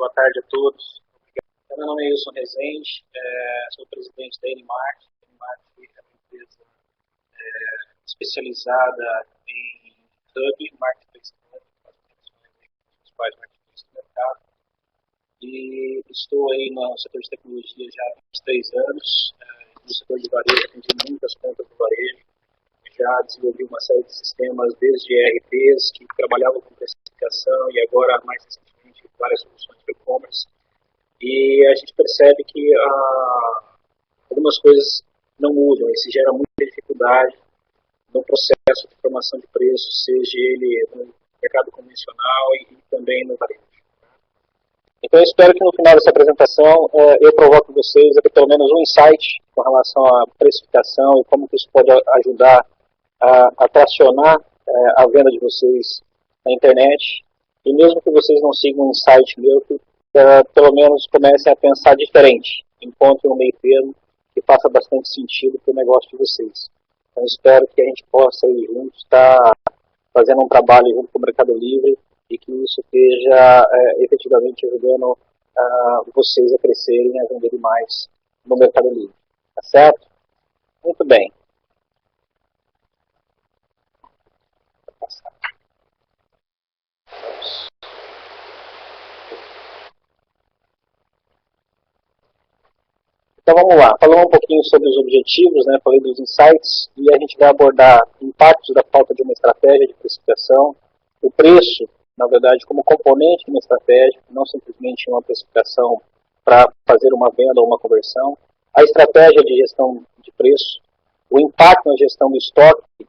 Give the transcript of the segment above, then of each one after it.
boa tarde a todos. Meu nome é Wilson Rezende, sou presidente da Enimart. A Enimart é uma empresa especializada em hub, marketplace hub, os principais marketplaces do mercado. E estou aí no setor de tecnologia já há 23 anos, no setor de varejo, atendi muitas contas do varejo. Já desenvolvi uma série de sistemas, desde ERPs, que trabalhavam com precificação, e agora, mais recentemente, várias soluções de e-commerce. E a gente percebe que algumas coisas não mudam, e se gera muita dificuldade no processo de formação de preço, seja ele no mercado convencional e também no varejo. Então, eu espero que no final dessa apresentação eu provoque vocês a ter pelo menos um insight com relação à precificação e como que isso pode ajudar a tracionar a venda de vocês na internet. E mesmo que vocês não sigam um insight meu, que pelo menos comecem a pensar diferente, encontrem um meio termo que faça bastante sentido para o negócio de vocês. Então, espero que a gente possa ir juntos estar fazendo um trabalho junto com o Mercado Livre e que isso esteja efetivamente ajudando vocês a crescerem, a venderem mais no Mercado Livre. Tá certo? Muito bem. Então vamos lá, falando um pouquinho sobre os objetivos, né, falei dos insights, e a gente vai abordar impactos da falta de uma estratégia de precificação, o preço, na verdade, como componente de uma estratégia, não simplesmente uma precificação para fazer uma venda ou uma conversão, a estratégia de gestão de preço, o impacto na gestão do estoque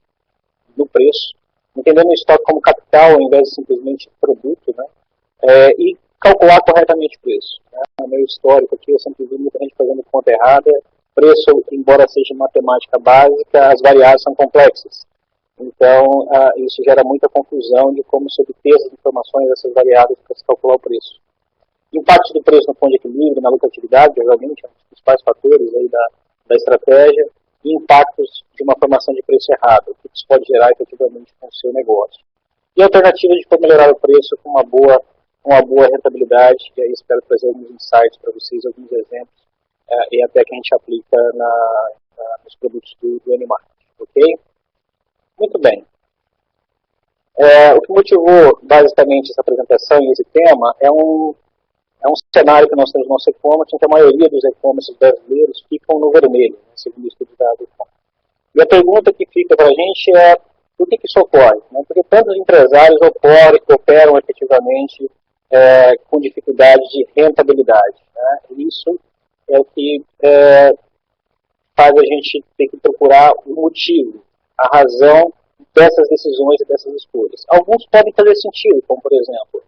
no preço, entendendo o estoque como capital ao invés de simplesmente produto, né, e calcular corretamente o preço. Né? No meu histórico aqui, eu sempre vi muita gente fazendo conta errada. Preço, embora seja matemática básica, as variáveis são complexas. Então, isso gera muita confusão de como se obter as informações dessas variáveis para se calcular o preço. Impactos do preço no ponto de equilíbrio, na lucratividade, obviamente, é um dos principais fatores aí da estratégia, e impactos de uma formação de preço errado, o que isso pode gerar efetivamente com o seu negócio. E alternativas de como melhorar o preço com uma boa rentabilidade, e aí espero trazer alguns insights para vocês, alguns exemplos, e até que a gente aplica nos produtos do Enimart, ok? Muito bem. O que motivou basicamente essa apresentação e esse tema é um cenário que nós temos no nosso e-commerce, em que a maioria dos e-commerces brasileiros ficam no vermelho, né, segundo o estudo da e-commerce. E a pergunta que fica para a gente é por que isso ocorre? Né? Porque tantos empresários operam efetivamente com dificuldade de rentabilidade. Né? E isso é o que faz a gente ter que procurar o motivo, a razão dessas decisões e dessas escolhas. Alguns podem fazer sentido, como por exemplo,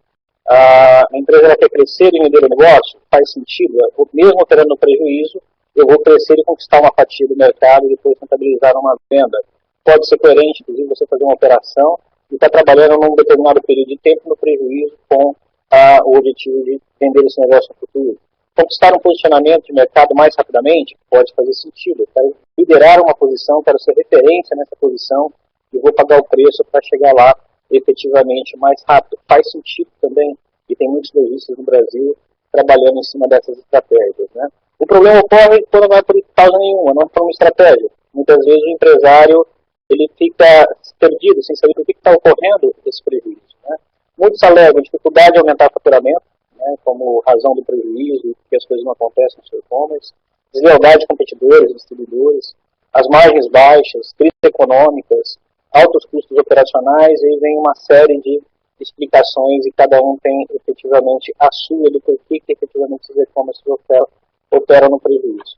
a empresa quer crescer e vender o negócio, faz sentido, mesmo operando prejuízo, eu vou crescer e conquistar uma fatia do mercado e depois rentabilizar uma venda. Pode ser coerente, inclusive, você fazer uma operação e estar trabalhando num determinado período de tempo no prejuízo com o objetivo de vender esse negócio no futuro. Conquistar um posicionamento de mercado mais rapidamente pode fazer sentido. Eu quero liderar uma posição, quero ser referência nessa posição e vou pagar o preço para chegar lá efetivamente mais rápido. Faz sentido também, e tem muitos lojistas no Brasil trabalhando em cima dessas estratégias. Né? O problema ocorre quando não é por causa nenhuma, não é por uma estratégia. Muitas vezes o empresário ele fica perdido, sem saber por que está ocorrendo esse prejuízo. Né? Muitos alegam dificuldade de aumentar o faturamento, né, como razão do prejuízo, que as coisas não acontecem no seu e-commerce, deslealdade de competidores, distribuidores, as margens baixas, crises econômicas, altos custos operacionais, e aí vem uma série de explicações e cada um tem efetivamente a sua do porquê que efetivamente esses e-commerce operam no prejuízo.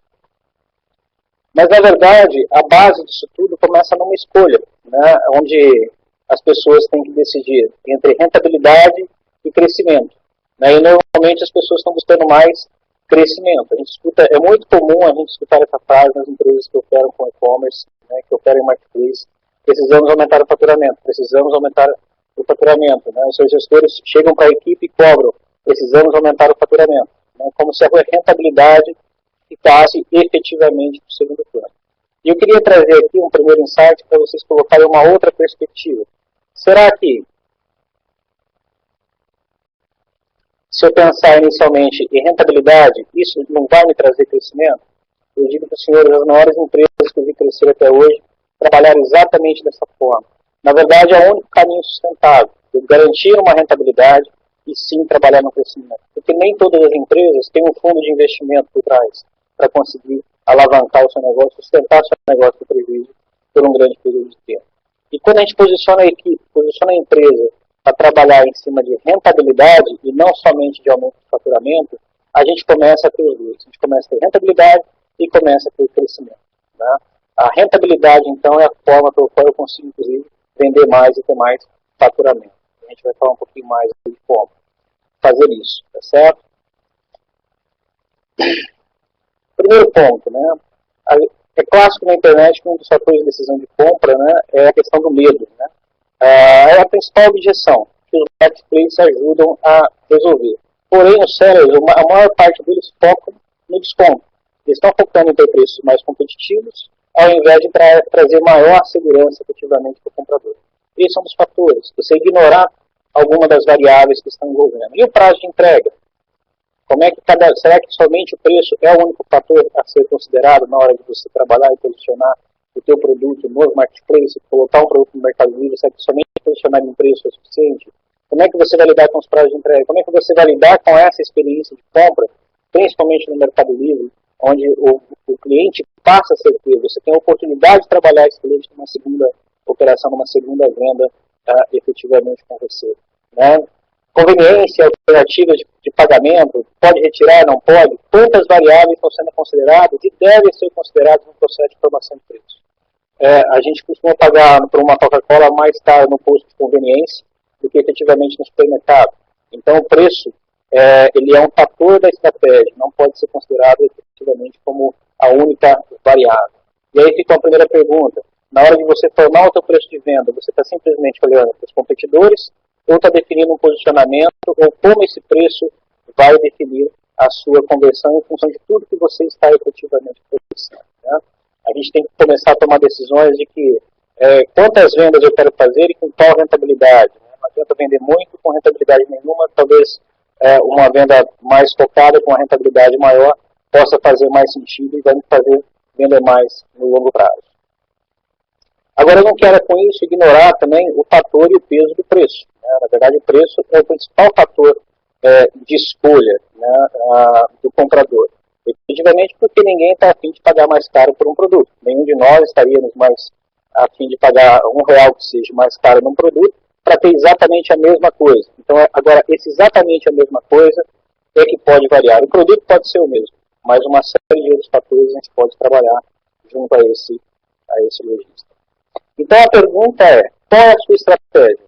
Mas, na verdade, a base disso tudo começa numa escolha, né, onde as pessoas têm que decidir entre rentabilidade e crescimento. Né, e, normalmente, as pessoas estão buscando mais crescimento. A gente escuta, é muito comum a gente escutar essa frase nas empresas que operam com e-commerce, né, que operam em marketplace. Precisamos aumentar o faturamento, precisamos aumentar o faturamento. Né, os seus gestores chegam para a equipe e cobram, precisamos aumentar o faturamento. Né, como se a rentabilidade ficasse efetivamente no segundo plano. E eu queria trazer aqui um primeiro insight para vocês colocarem uma outra perspectiva. Será que se eu pensar inicialmente em rentabilidade, isso não vai me trazer crescimento? Eu digo para os senhores, as maiores empresas que eu vi crescer até hoje trabalharam exatamente dessa forma. Na verdade, é o único caminho sustentável, de garantir uma rentabilidade e sim trabalhar no crescimento. Porque nem todas as empresas têm um fundo de investimento por trás para conseguir alavancar o seu negócio, sustentar o seu negócio do prejuízo por um grande período de tempo. E quando a gente posiciona a equipe, posiciona a empresa para trabalhar em cima de rentabilidade e não somente de aumento de faturamento, a gente começa a ter os dois. A gente começa a ter rentabilidade e começa a ter crescimento. Né? A rentabilidade, então, é a forma pela qual eu consigo, inclusive, vender mais e ter mais faturamento. A gente vai falar um pouquinho mais de como fazer isso, tá certo? Primeiro ponto, né? É clássico na internet que um dos fatores de decisão de compra, né, é a questão do medo, né? É a principal objeção que os marketplaces ajudam a resolver. Porém, os sellers, a maior parte deles focam no desconto. Eles estão focando em ter preços mais competitivos, ao invés de trazer maior segurança efetivamente para o comprador. Esse é um dos fatores. Você ignorar alguma das variáveis que estão envolvendo. E o prazo de entrega? Será que somente o preço é o único fator a ser considerado na hora de você trabalhar e posicionar o teu produto no marketplace, colocar um produto no Mercado Livre? Será que somente posicionar em preço é suficiente? Como é que você vai lidar com os prazos de entrega? Como é que você vai lidar com essa experiência de compra, principalmente no Mercado Livre, onde o cliente passa a ser teu? Você tem a oportunidade de trabalhar esse cliente numa segunda operação, numa segunda venda efetivamente com você. Né? Conveniência, alternativas de pagamento, pode retirar, não pode? Quantas variáveis estão sendo consideradas e devem ser consideradas no processo de formação de preço? A gente costuma pagar por uma Coca-Cola mais caro no posto de conveniência do que efetivamente no supermercado. Então, o preço ele é um fator da estratégia, não pode ser considerado efetivamente como a única variável. E aí fica a primeira pergunta. Na hora de você formar o seu preço de venda, você está simplesmente olhando para os competidores ou está definindo um posicionamento ou como esse preço vai definir a sua conversão em função de tudo que você está efetivamente produzindo. Né? A gente tem que começar a tomar decisões de que quantas vendas eu quero fazer e com qual rentabilidade. Né? Não adianta vender muito com rentabilidade nenhuma, talvez uma venda mais focada com uma rentabilidade maior possa fazer mais sentido e vai me fazer vender mais no longo prazo. Agora, eu não quero com isso ignorar também o fator e o peso do preço. Né? Na verdade, o preço é o principal fator de escolha, né, do comprador. Efetivamente, porque ninguém está a fim de pagar mais caro por um produto. Nenhum de nós estaríamos mais a fim de pagar R$1 que seja mais caro num produto para ter exatamente a mesma coisa. Então, agora, esse exatamente a mesma coisa é que pode variar. O produto pode ser o mesmo, mas uma série de outros fatores a gente pode trabalhar junto a esse lojista. Então, a pergunta é, qual é a sua estratégia?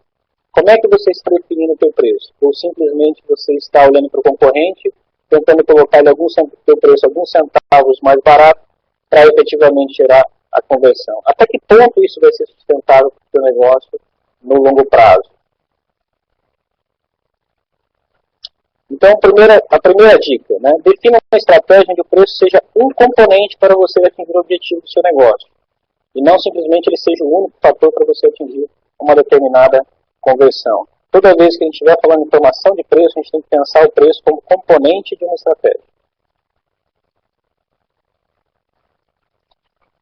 Como é que você está definindo o seu preço? Ou simplesmente você está olhando para o concorrente, tentando colocar ele seu preço alguns centavos mais barato para efetivamente gerar a conversão? Até que ponto isso vai ser sustentável para o seu negócio no longo prazo? Então, a primeira dica, né? Defina uma estratégia onde o preço seja um componente para você atingir o objetivo do seu negócio. E não simplesmente ele seja o único fator para você atingir uma determinada conversão. Toda vez que a gente estiver falando em formação de preço, a gente tem que pensar o preço como componente de uma estratégia.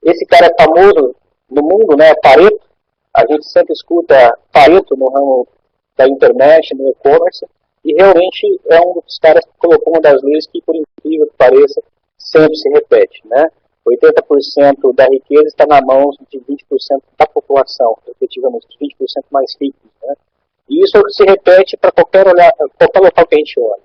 Esse cara é famoso no mundo, né, Pareto. A gente sempre escuta Pareto no ramo da internet, no e-commerce, e realmente é um dos caras que colocou uma das leis que, por incrível que pareça, sempre se repete, né? 80% da riqueza está na mão de 20% da população, efetivamente, os 20% mais ricos. Né? E isso se repete para qualquer local que a gente olha.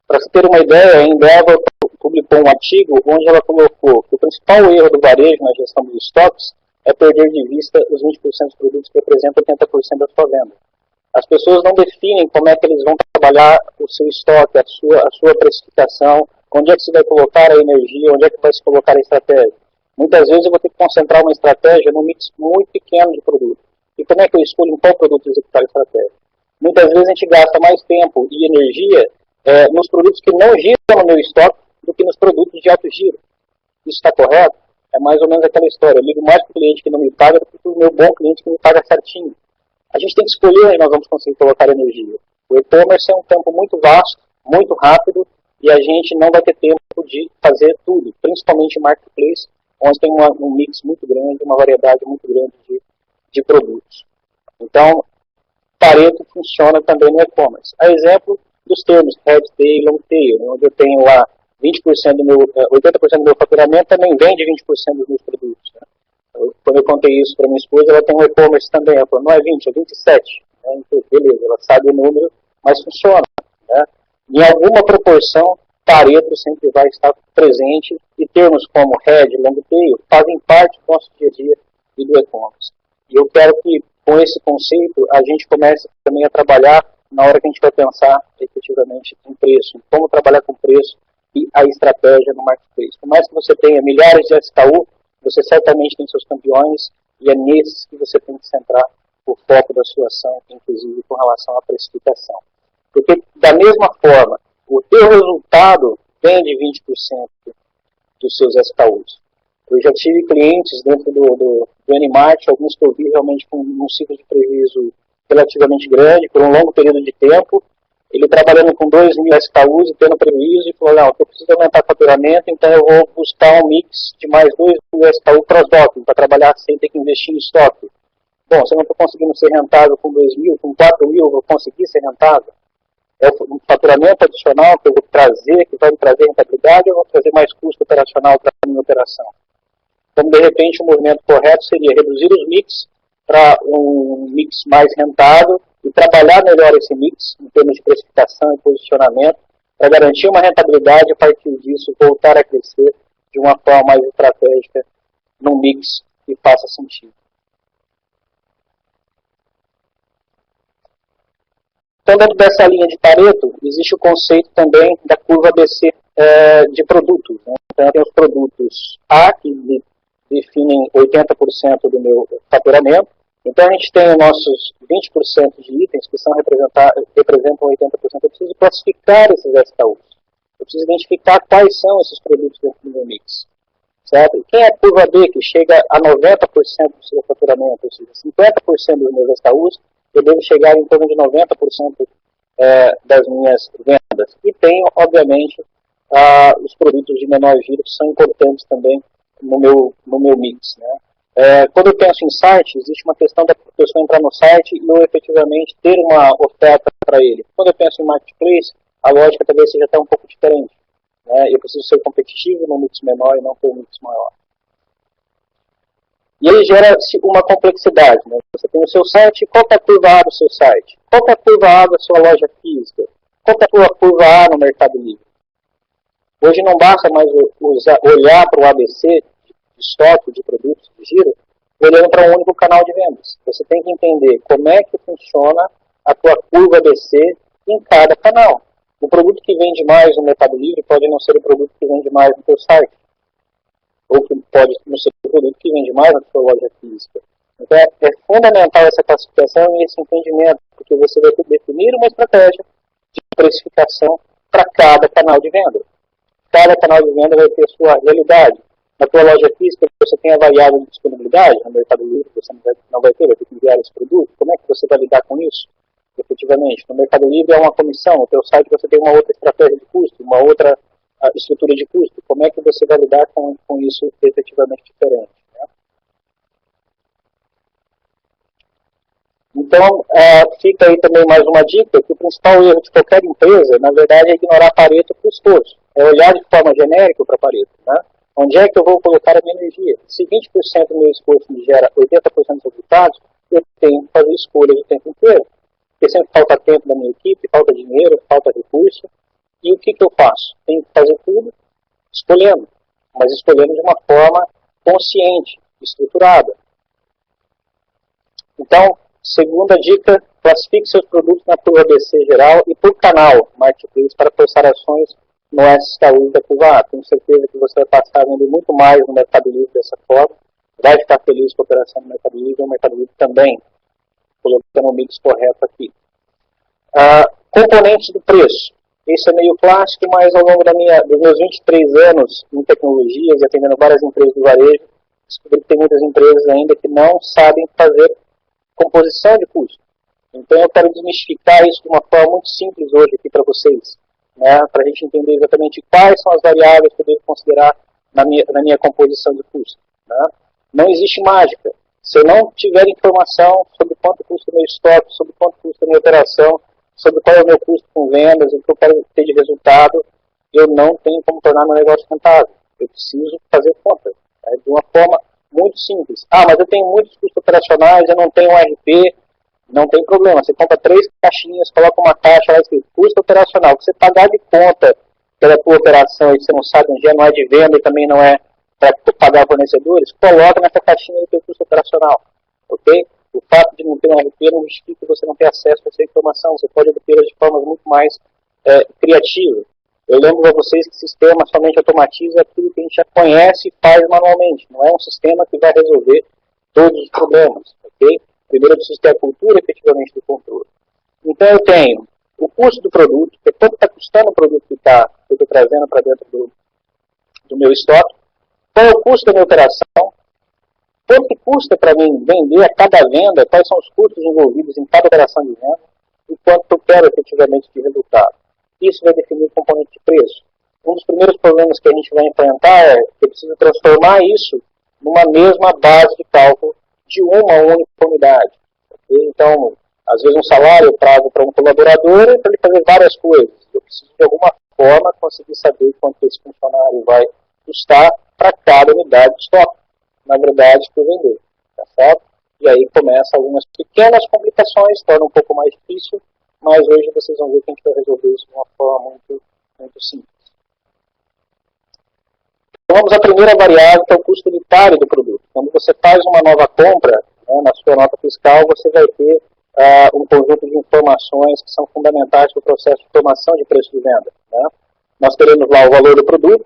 Para você ter uma ideia, a Endeavor publicou um artigo onde ela colocou que o principal erro do varejo na gestão dos estoques é perder de vista os 20% dos produtos que representam 80% da sua venda. As pessoas não definem como é que eles vão trabalhar o seu estoque, a sua precificação, onde é que se vai colocar a energia, onde é que vai se colocar a estratégia. Muitas vezes eu vou ter que concentrar uma estratégia num mix muito pequeno de produto. E como é que eu escolho em qual produto executar a estratégia? Muitas vezes a gente gasta mais tempo e energia nos produtos que não giram no meu estoque do que nos produtos de alto giro. Isso está correto? É mais ou menos aquela história. Eu ligo mais para o cliente que não me paga do que para o meu bom cliente que me paga certinho. A gente tem que escolher onde nós vamos conseguir colocar energia. O e-commerce é um campo muito vasto, muito rápido, e a gente não vai ter tempo de fazer tudo, principalmente em marketplace, onde tem um mix muito grande, uma variedade muito grande de produtos. Então, Pareto funciona também no e-commerce. A exemplo dos termos head tail e long tail, onde eu tenho lá 20% do meu, 80% do meu faturamento também vem de 20% dos meus produtos. Né? Quando eu contei isso para minha esposa, ela tem um e-commerce também. Ela falou, não é 20, é 27. Né? Então, beleza, ela sabe o número, mas funciona. Né? Em alguma proporção, Pareto sempre vai estar presente e termos como head, long tail fazem parte do nosso dia a dia e do e-commerce. E eu quero que, com esse conceito, a gente comece também a trabalhar na hora que a gente vai pensar efetivamente em preço, em como trabalhar com preço e a estratégia no marketplace. Por mais que você tenha milhares de SKU, você certamente tem seus campeões e é nesses que você tem que centrar o foco da sua ação, inclusive com relação à precificação. Porque, da mesma forma, o teu resultado vem de 20% dos seus SKUs. Eu já tive clientes dentro do N-Mart, alguns que eu vi realmente com um ciclo de prejuízo relativamente grande, por um longo período de tempo, ele trabalhando com 2.000 SKUs e tendo prejuízo, e falou, não, eu preciso aumentar o faturamento, então eu vou buscar um mix de mais 2.000 SKU cross-docking, para trabalhar sem ter que investir em estoque. Bom, se eu não estou conseguindo ser rentável com 2.000, com 4.000 eu vou conseguir ser rentável? É um faturamento adicional que eu vou trazer, que vai me trazer rentabilidade, ou eu vou trazer mais custo operacional para a minha operação? Então, de repente, o movimento correto seria reduzir os mix para um mix mais rentável e trabalhar melhor esse mix em termos de precificação e posicionamento para garantir uma rentabilidade e, a partir disso, voltar a crescer de uma forma mais estratégica num mix que faça sentido. Então, dentro dessa linha de Pareto, existe o conceito também da curva ABC de produtos. Né? Então, eu tenho os produtos A, que definem 80% do meu faturamento. Então, a gente tem os nossos 20% de itens que representam 80%. Eu preciso classificar esses SKUs. Eu preciso identificar quais são esses produtos dentro do meu mix. Certo? E quem é a curva B, que chega a 90% do seu faturamento, ou seja, 50% dos meus SKUs, eu devo chegar em torno de 90% das minhas vendas. E tenho, obviamente, os produtos de menor giro, que são importantes também no meu mix. Né? Quando eu penso em site, existe uma questão da pessoa entrar no site e eu efetivamente ter uma oferta para ele. Quando eu penso em marketplace, a lógica talvez seja até um pouco diferente. Né? Eu preciso ser competitivo no mix menor e não ter um mix maior. E aí gera-se uma complexidade. Né? Você tem o seu site, qual é a curva A do seu site? Qual é a curva A da sua loja física? Qual é a curva A no Mercado Livre? Hoje não basta mais olhar para o ABC de estoque, de produtos, de giro, olhando para um único canal de vendas. Você tem que entender como é que funciona a tua curva ABC em cada canal. O produto que vende mais no Mercado Livre pode não ser o produto que vende mais no teu site. Ou que pode não ser o produto que vende mais na sua loja física. Então é fundamental essa classificação e esse entendimento, porque você vai definir uma estratégia de precificação para cada canal de venda. Cada canal de venda vai ter a sua realidade. Na tua loja física, você tem a variável de disponibilidade, no Mercado Livre você não vai ter que enviar esse produto. Como é que você vai lidar com isso? Efetivamente, no Mercado Livre é uma comissão, no teu site você tem uma outra estratégia de custo, uma outra estrutura de custo. Como é que você vai lidar com isso efetivamente diferente? Né? Então, fica aí também mais uma dica, que o principal erro de qualquer empresa, na verdade, é ignorar Pareto para os todos. É olhar de forma genérica para Pareto. Né? Onde é que eu vou colocar a minha energia? Se 20% do meu esforço me gera 80% dos resultados, eu tenho que fazer escolhas o tempo inteiro. Porque sempre falta tempo da minha equipe, falta dinheiro, falta recurso. E o que eu faço? Tenho que fazer tudo escolhendo, mas escolhendo de uma forma consciente, estruturada. Então, segunda dica, classifique seus produtos na curva ABC geral e por canal Marketplace para forçar ações no SKU da curva A. Tenho certeza que você vai passar vendo muito mais no Mercado Livre dessa forma, vai ficar feliz com a operação no Mercado Livre e o Mercado Livre também, colocando o mix correto aqui. Componentes do preço. Isso é meio clássico, mas ao longo dos meus 23 anos em tecnologias e atendendo várias empresas do varejo, descobri que tem muitas empresas ainda que não sabem fazer composição de custo. Então eu quero desmistificar isso de uma forma muito simples hoje aqui para vocês, né, para a gente entender exatamente quais são as variáveis que eu devo considerar na minha composição de custo. Né? Não existe mágica. Se eu não tiver informação sobre quanto custa o meu estoque, sobre quanto custa a minha operação, sobre qual é o meu custo com vendas, o que eu quero ter de resultado, eu não tenho como tornar meu negócio rentável. Eu preciso fazer conta, né, de uma forma muito simples. Ah, mas eu tenho muitos custos operacionais, eu não tenho um RP. Não tem problema, você compra 3 caixinhas, coloca uma caixa lá escrito custo operacional. Você pagar de conta pela tua operação e você não sabe onde é, não é de venda e também não é para pagar fornecedores, coloca nessa caixinha do teu custo operacional, ok? O fato de não ter um RP não justifica que você não tenha acesso a essa informação, você pode obter de formas muito mais criativas. Eu lembro a vocês que o sistema somente automatiza aquilo que a gente já conhece e faz manualmente, não é um sistema que vai resolver todos os problemas, ok? Primeiro eu preciso ter a cultura efetivamente do controle. Então eu tenho o custo do produto, que é quanto está custando o produto que eu estou trazendo para dentro do meu estoque. Qual é o custo da minha operação? Quanto custa para mim vender a cada venda? Quais são os custos envolvidos em cada operação de venda? E quanto eu quero efetivamente de resultado? Isso vai definir o componente de preço. Um dos primeiros problemas que a gente vai enfrentar é que eu preciso transformar isso numa mesma base de cálculo de uma única unidade. Okay? Então, às vezes um salário eu trago para um colaborador para ele fazer várias coisas. Eu preciso de alguma forma conseguir saber quanto esse funcionário vai custar para cada unidade de estoque, na verdade, que eu vender. Tá certo? E aí começam algumas pequenas complicações, torna um pouco mais difícil, mas hoje vocês vão ver que a gente vai resolver isso de uma forma muito, muito simples. Então vamos à primeira variável, que é o custo unitário do produto. Quando você faz uma nova compra, né, na sua nota fiscal, você vai ter um conjunto de informações que são fundamentais para o processo de formação de preço de venda. Né? Nós teremos lá o valor do produto,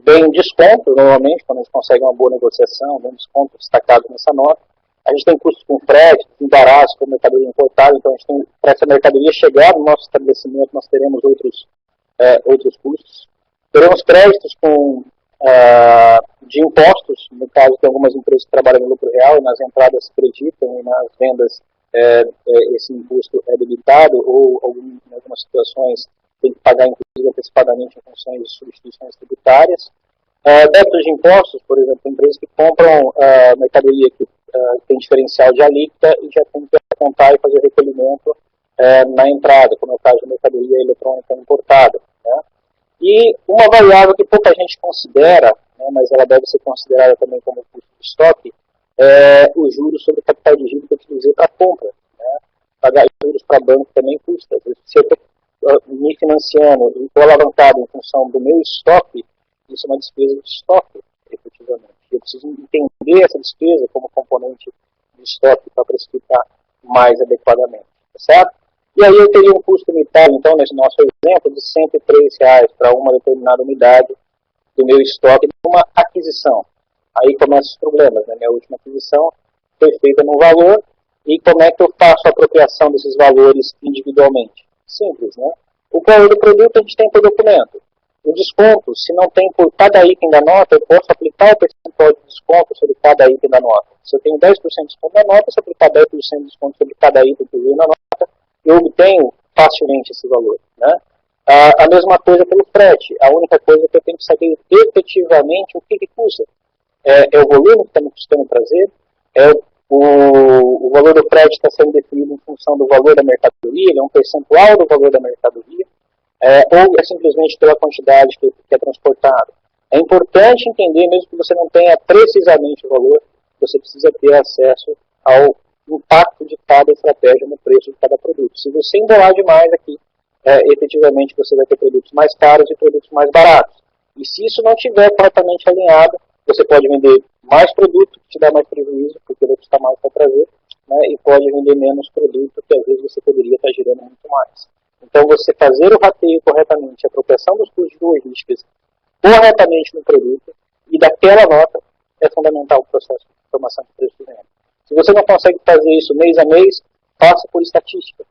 vem um desconto, normalmente, quando a gente consegue uma boa negociação, vem um desconto destacado nessa nota. A gente tem custos com frete, embaraço, com mercadoria importada, então a gente tem, para essa mercadoria chegar no nosso estabelecimento, nós teremos outros custos. Teremos créditos de impostos, no caso tem algumas empresas que trabalham no lucro real e nas entradas se acreditam e nas vendas esse imposto é debitado ou em algumas situações tem que pagar inclusive antecipadamente em funções de substituições tributárias. Débitos de impostos, por exemplo, empresas que compram mercadoria que tem diferencial de alíquota e já tem que apontar e fazer o recolhimento na entrada, como é o caso da mercadoria eletrônica importada. Né? E uma variável que pouca gente considera, né, mas ela deve ser considerada também como custo de estoque, é o juros sobre o capital de giro que eu utilizei para compra. Né? Pagar juros para banco também custa. Se eu estou me financiando e estou alavancado em função do meu estoque, isso é uma despesa de estoque, efetivamente. Eu preciso entender essa despesa como componente de estoque para precificar mais adequadamente. Tá certo? E aí eu teria um custo unitário, então, nesse nosso exemplo, de R$ 103 para uma determinada unidade do meu estoque de uma aquisição. Aí começam os problemas, né? Minha última aquisição foi feita no valor, e como é que eu faço a apropriação desses valores individualmente? Simples, né? O valor do produto a gente tem por documento. O desconto, se não tem por cada item da nota, eu posso aplicar o percentual de desconto sobre cada item da nota. Se eu tenho 10% de desconto na nota, se eu aplicar 10% de desconto sobre cada item que eu vi na nota, eu obtenho facilmente esse valor. Né? A mesma coisa pelo frete. A única coisa que eu tenho que saber efetivamente o que custa. É o volume que está me custando trazer, o valor do frete está sendo definido em função do valor da mercadoria, ele é um percentual do valor da mercadoria, ou é simplesmente pela quantidade que é transportada. É importante entender, mesmo que você não tenha precisamente o valor, você precisa ter acesso ao impacto de cada estratégia no preço de cada produto. Se você embolar demais aqui, efetivamente você vai ter produtos mais caros e produtos mais baratos. E se isso não estiver corretamente alinhado, você pode vender mais produto, que te dá mais prejuízo, porque vai custar mais para trazer, né, e pode vender menos produto, que às vezes você poderia estar girando muito mais. Então, você fazer o rateio corretamente, a apropriação dos custos de logísticas corretamente no produto e daquela nota é fundamental o processo de formação de preço de venda. Se você não consegue fazer isso mês a mês, faça por estatística.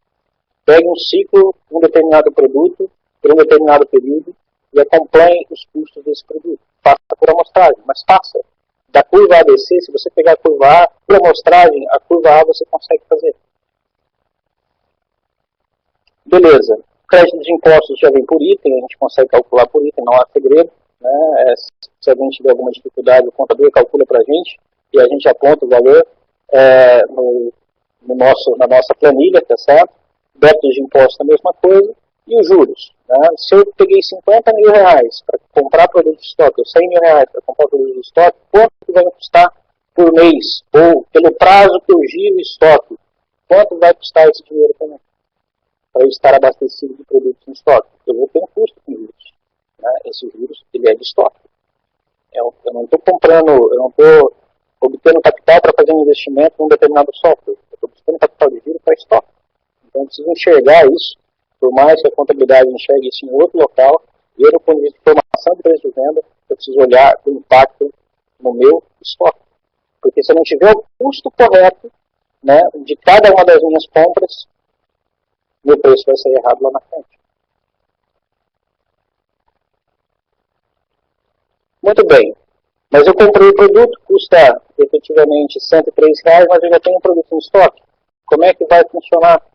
Pegue um ciclo, um determinado produto, por um determinado período, e acompanhe os custos desse produto. Faça por amostragem, mas faça. Da curva A a BC, se você pegar a curva A, por amostragem, a curva A você consegue fazer. Beleza. Crédito de impostos já vem por item, a gente consegue calcular por item, não há segredo. Né? Se alguém tiver alguma dificuldade, o contador calcula para a gente e a gente aponta o valor na nossa planilha, tá certo? Débitos de impostos a mesma coisa. E os juros. Né? Se eu peguei 50 mil reais para comprar produto de estoque, ou 100 mil reais para comprar produto de estoque, quanto que vai me custar por mês? Ou pelo prazo que eu giro o estoque, quanto vai custar esse dinheiro também? Para eu estar abastecido de produtos em estoque. Eu vou ter um custo com juros. Né? Esse juros, ele é de estoque. Eu não estou comprando, eu não estou obtendo capital para fazer um investimento em um determinado software. Eu estou buscando capital de giro para estoque. Então, eu preciso enxergar isso, por mais que a contabilidade enxergue isso em outro local, e eu, do ponto de vista de formação de preço de venda, eu preciso olhar o impacto no meu estoque. Porque se eu não tiver o custo correto, né, de cada uma das minhas compras, meu preço vai sair errado lá na frente. Muito bem. Mas eu comprei o produto, custa efetivamente R$103, mas eu já tenho um produto em estoque. Como é que vai funcionar?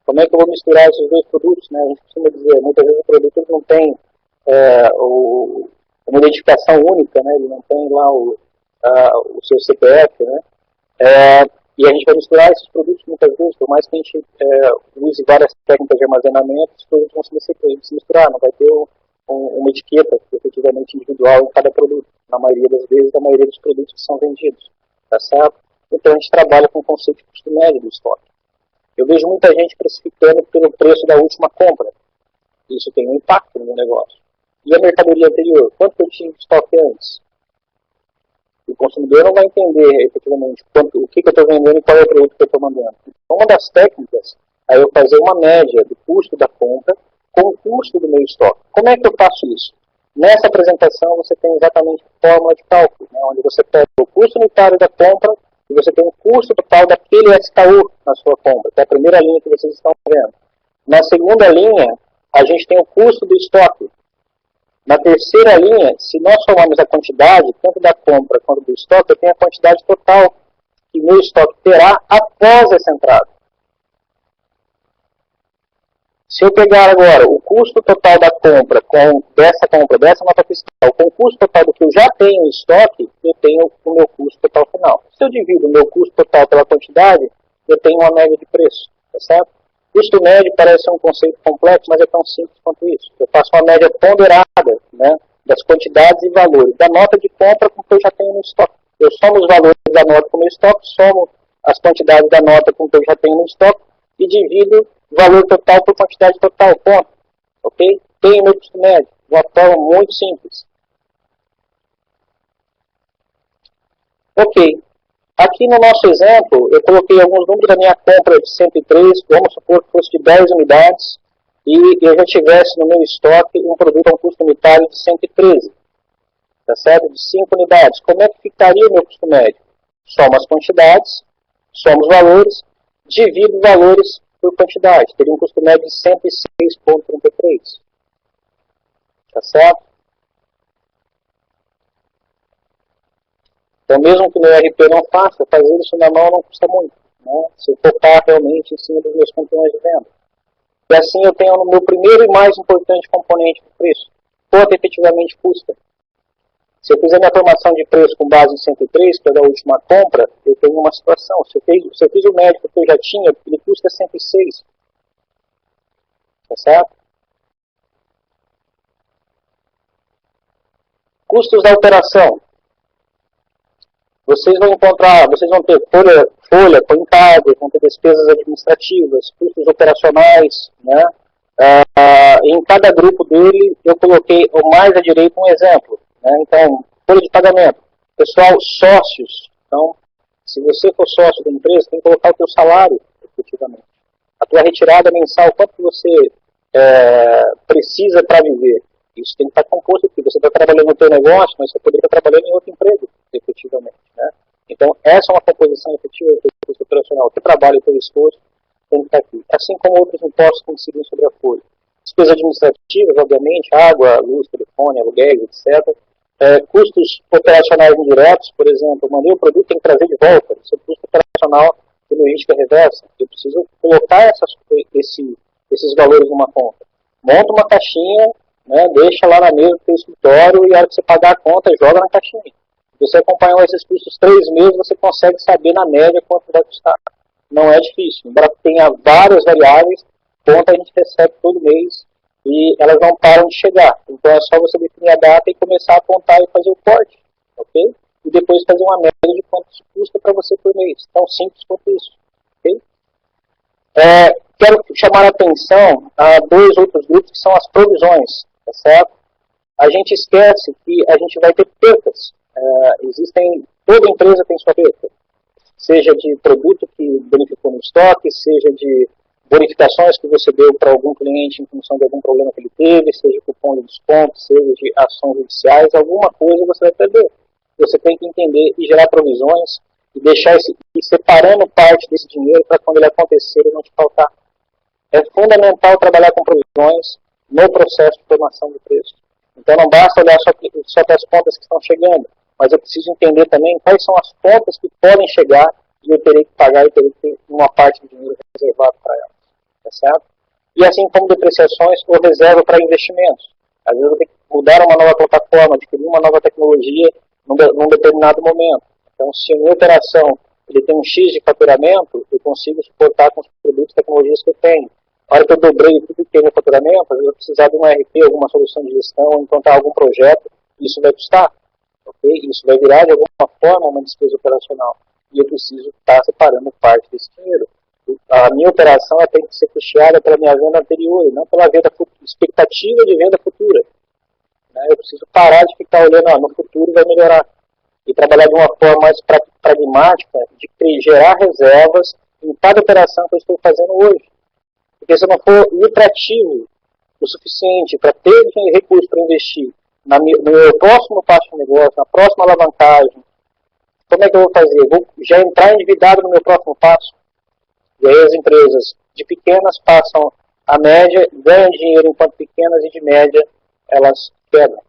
Como é que eu vou misturar esses dois produtos? Né? A gente costuma dizer, muitas vezes o produto não tem uma identificação única, né? Ele não tem lá o seu CPF, né? E a gente vai misturar esses produtos muitas vezes, por mais que a gente use várias técnicas de armazenamento, os produtos vão se misturar, não vai ter uma etiqueta efetivamente individual em cada produto, na maioria das vezes, na maioria dos produtos que são vendidos, tá certo? Então a gente trabalha com o conceito de custo médio do estoque. Eu vejo muita gente precificando pelo preço da última compra. Isso tem um impacto no meu negócio. E a mercadoria anterior? Quanto eu tinha de estoque antes? O consumidor não vai entender efetivamente o que eu estou vendendo e qual é o produto que eu estou mandando. Então, uma das técnicas é eu fazer uma média do custo da compra com o custo do meu estoque. Como é que eu faço isso? Nessa apresentação você tem exatamente a fórmula de cálculo, né, onde você pega o custo unitário da compra e você tem o custo total daquele SKU na sua compra, que é a primeira linha que vocês estão vendo. Na segunda linha, a gente tem o custo do estoque. Na terceira linha, se nós somarmos a quantidade, tanto da compra quanto do estoque, eu tenho a quantidade total que meu estoque terá após essa entrada. Se eu pegar agora o custo total da compra, dessa nota fiscal, com o custo total do que eu já tenho em estoque, eu tenho o meu custo total final. Se eu divido o meu custo total pela quantidade, eu tenho uma média de preço, tá certo? Custo médio parece um conceito complexo, mas é tão simples quanto isso. Eu faço uma média ponderada, né, das quantidades e valores da nota de compra com o que eu já tenho no estoque. Eu somo os valores da nota com o meu estoque, somo as quantidades da nota com o que eu já tenho no estoque e divido o valor total por quantidade total, ponto. Ok? Tenho meu custo médio, de uma forma muito simples. Ok. Aqui no nosso exemplo, eu coloquei alguns números da minha compra de 103, vamos supor que fosse de 10 unidades, e eu já tivesse no meu estoque um produto a um custo unitário de 113, tá certo? De 5 unidades. Como é que ficaria o meu custo médio? Soma as quantidades, soma os valores, divido valores por quantidade. Teria um custo médio de 106,33. Tá certo? Então, mesmo que o meu RP não faça, fazer isso na mão não custa muito. Né? Se eu focar realmente em cima dos meus campeões de venda. E assim eu tenho no meu primeiro e mais importante componente do preço. Quanto efetivamente custa? Se eu fizer minha formação de preço com base em 103, que é da última compra, eu tenho uma situação. Se eu fiz o médico que eu já tinha, ele custa 106. Tá certo? Custos da operação. Vocês vão ter folha contábil, vão ter despesas administrativas, custos operacionais, né? Em cada grupo dele, eu coloquei o mais à direita um exemplo. Né? Então, folha de pagamento. Pessoal, sócios. Então, se você for sócio da empresa, tem que colocar o teu salário, efetivamente. A tua retirada mensal, quanto você precisa para viver. Isso tem que estar composto aqui. Você está trabalhando no teu negócio, mas você poderia estar trabalhando em outro emprego, efetivamente. Né? Então, essa é uma composição efetiva do custo operacional. O trabalho e o teu esforço tem que estar aqui. Assim como outros impostos que incidem sobre a folha. Despesas administrativas, obviamente, água, luz, telefone, aluguéis, etc. Custos operacionais indiretos, por exemplo, eu mandei o produto, tem que trazer de volta. Isso é custo operacional de logística reversa. Eu preciso colocar esses valores numa conta? Monta uma caixinha, né, deixa lá na mesa do seu escritório e a hora que você pagar a conta, joga na caixinha. Se você acompanhar esses custos 3 meses, você consegue saber na média quanto vai custar. Não é difícil. Embora tenha várias variáveis, conta a gente recebe todo mês e elas não param de chegar. Então é só você definir a data e começar a apontar e fazer o corte, ok? E depois fazer uma média de quanto isso custa para você por mês. Tão simples quanto isso, ok? Quero chamar a atenção a 2 outros grupos que são as provisões, tá certo? A gente esquece que a gente vai ter percas. Toda empresa tem sua perca, seja de produto que beneficiou no estoque, seja de bonificações que você deu para algum cliente em função de algum problema que ele teve, seja cupom de desconto, seja de ações judiciais, alguma coisa você vai perder. Você tem que entender e gerar provisões e deixar e separando parte desse dinheiro para quando ele acontecer ele não te faltar. É fundamental trabalhar com provisões no processo de formação do preço. Então não basta olhar só para as contas que estão chegando, mas eu preciso entender também quais são as contas que podem chegar e eu terei que pagar e terei que ter uma parte do dinheiro reservado para elas. Tá certo? E assim como depreciações ou reserva para investimentos. Às vezes eu tenho que mudar uma nova plataforma, adquirir uma nova tecnologia num determinado momento. Então, se a minha operação ele tem um X de faturamento, eu consigo suportar com os produtos e tecnologias que eu tenho. A hora que eu dobrei tudo que tem no faturamento, às vezes eu precisar de um ERP, alguma solução de gestão, encontrar algum projeto, isso vai custar. Okay? Isso vai virar, de alguma forma, uma despesa operacional. E eu preciso estar separando parte desse dinheiro. A minha operação tem que ser custeada pela minha venda anterior, e não pela expectativa de venda futura. Eu preciso parar de ficar olhando, no futuro vai melhorar. E trabalhar de uma forma mais pragmática, de gerar reservas em cada operação que eu estou fazendo hoje. Porque se eu não for lucrativo o suficiente para ter recursos para investir no meu próximo passo de negócio, na próxima alavancagem, como é que eu vou fazer? Eu vou já entrar endividado no meu próximo passo. E aí as empresas de pequenas passam a média, ganham dinheiro enquanto pequenas e de média elas quebram.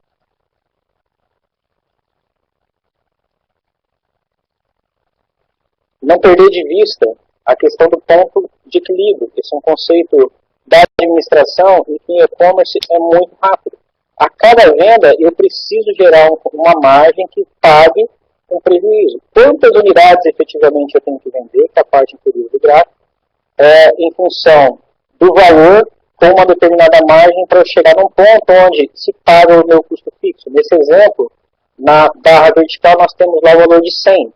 Não perder de vista a questão do ponto de equilíbrio. Esse é um conceito da administração e que em e-commerce é muito rápido. A cada venda eu preciso gerar uma margem que pague um prejuízo. Quantas unidades efetivamente eu tenho que vender, que é a parte inferior do gráfico, em função do valor com uma determinada margem para eu chegar num ponto onde se paga o meu custo fixo. Nesse exemplo, na barra vertical nós temos lá o valor de 100.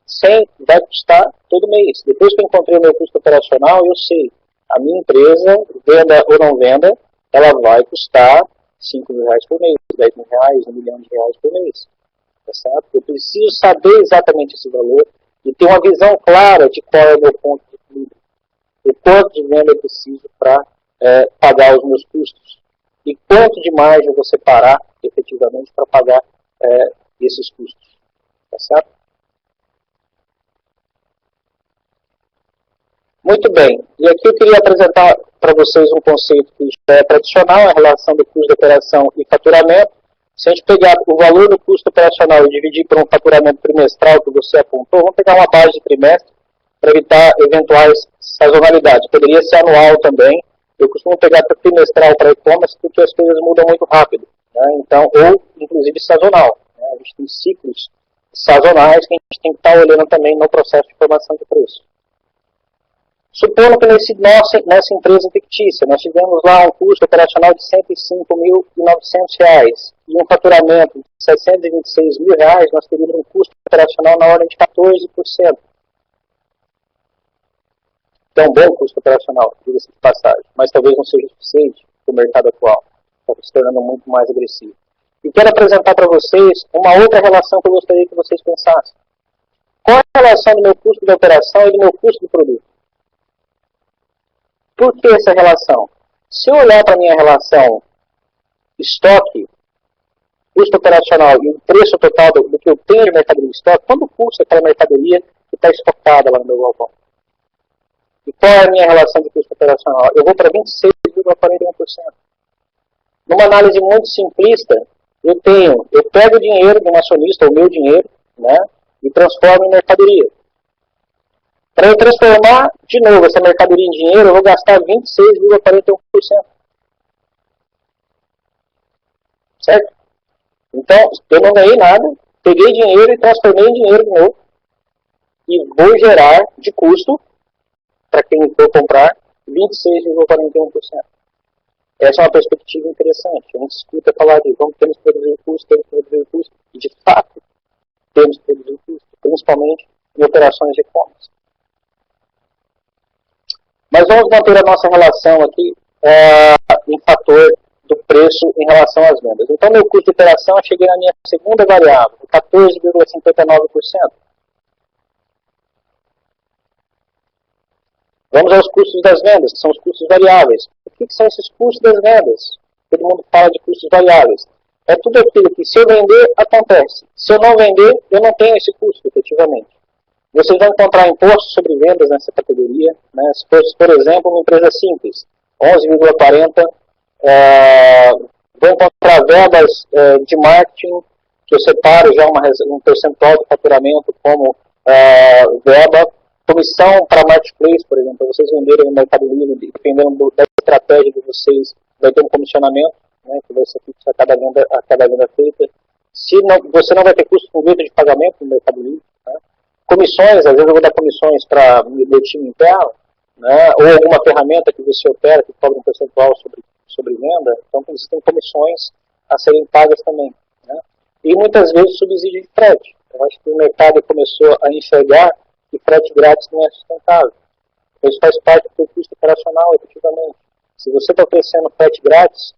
100 vai custar todo mês. Depois que eu encontrei o meu custo operacional, eu sei, a minha empresa, venda ou não venda, ela vai custar 5 mil reais por mês, 10 mil reais, 1 milhão de reais por mês. Tá certo? Eu preciso saber exatamente esse valor e ter uma visão clara de qual é o meu ponto de equilíbrio. O quanto de venda eu preciso para pagar os meus custos. E quanto de margem eu vou separar, efetivamente, para pagar esses custos. Tá certo? Muito bem. E aqui eu queria apresentar para vocês um conceito que é tradicional, a relação do custo de operação e faturamento. Se a gente pegar o valor do custo operacional e dividir por um faturamento trimestral que você apontou, vamos pegar uma base de trimestre para evitar eventuais sazonalidades. Poderia ser anual também. Eu costumo pegar para trimestral para e-commerce porque as coisas mudam muito rápido. Né? Então, ou, inclusive, sazonal. Né? A gente tem ciclos sazonais que a gente tem que estar olhando também no processo de formação de preço. Supondo que nessa empresa fictícia, nós tivemos lá um custo operacional de R$ 105.900 e um faturamento de R$ 726.000, nós teríamos um custo operacional na ordem de 14%. Então, um bom custo operacional, diga-se de passagem, mas talvez não seja suficiente para o mercado atual, está se tornando muito mais agressivo. E quero apresentar para vocês uma outra relação que eu gostaria que vocês pensassem. Qual é a relação do meu custo de operação e do meu custo de produto? Por que essa relação? Se eu olhar para a minha relação estoque, custo operacional e o preço total do que eu tenho de mercadoria em estoque, quanto custa aquela mercadoria que está estocada lá no meu galpão? E qual é a minha relação de custo operacional? Eu vou para 26,41%. Numa análise muito simplista, eu pego o dinheiro de um acionista, o meu dinheiro, né, e transformo em mercadoria. Para eu transformar, de novo, essa mercadoria em dinheiro, eu vou gastar 26,41%. Certo? Então, eu não ganhei nada, peguei dinheiro e transformei em dinheiro de novo. E vou gerar de custo, para quem for comprar, 26,41%. Essa é uma perspectiva interessante. A gente escuta falar de temos que reduzir o custo, temos que reduzir o custo, e de fato temos que reduzir o custo, principalmente em operações de e-commerce. Mas vamos manter a nossa relação aqui em fator do preço em relação às vendas. Então, meu custo de operação, eu cheguei na minha segunda variável, 14,59%. Vamos aos custos das vendas, que são os custos variáveis. O que são esses custos das vendas? Todo mundo fala de custos variáveis. É tudo aquilo que, se eu vender, acontece. Se eu não vender, eu não tenho esse custo, efetivamente. Vocês vão encontrar impostos sobre vendas nessa categoria. Né? Se for, por exemplo, uma empresa simples, 11,40%. Vou encontrar verbas de marketing, que eu separo já um percentual do faturamento como verba. Comissão para marketplace, por exemplo, para vocês venderem no Mercado Livre, dependendo da estratégia de vocês, vai ter um comissionamento, né, que vai ser fixo a cada venda feita. Se não, você não vai ter custo com de pagamento no Mercado Livre. Né. Comissões, às vezes eu vou dar comissões para meu time interno, né, ou alguma ferramenta que você opera, que cobra um percentual sobre venda, então você tem comissões a serem pagas também. Né. E muitas vezes subsídio de frete. Eu acho que o mercado começou a enxergar que frete grátis não é sustentável. Isso faz parte do seu custo operacional, efetivamente. Se você está oferecendo frete grátis,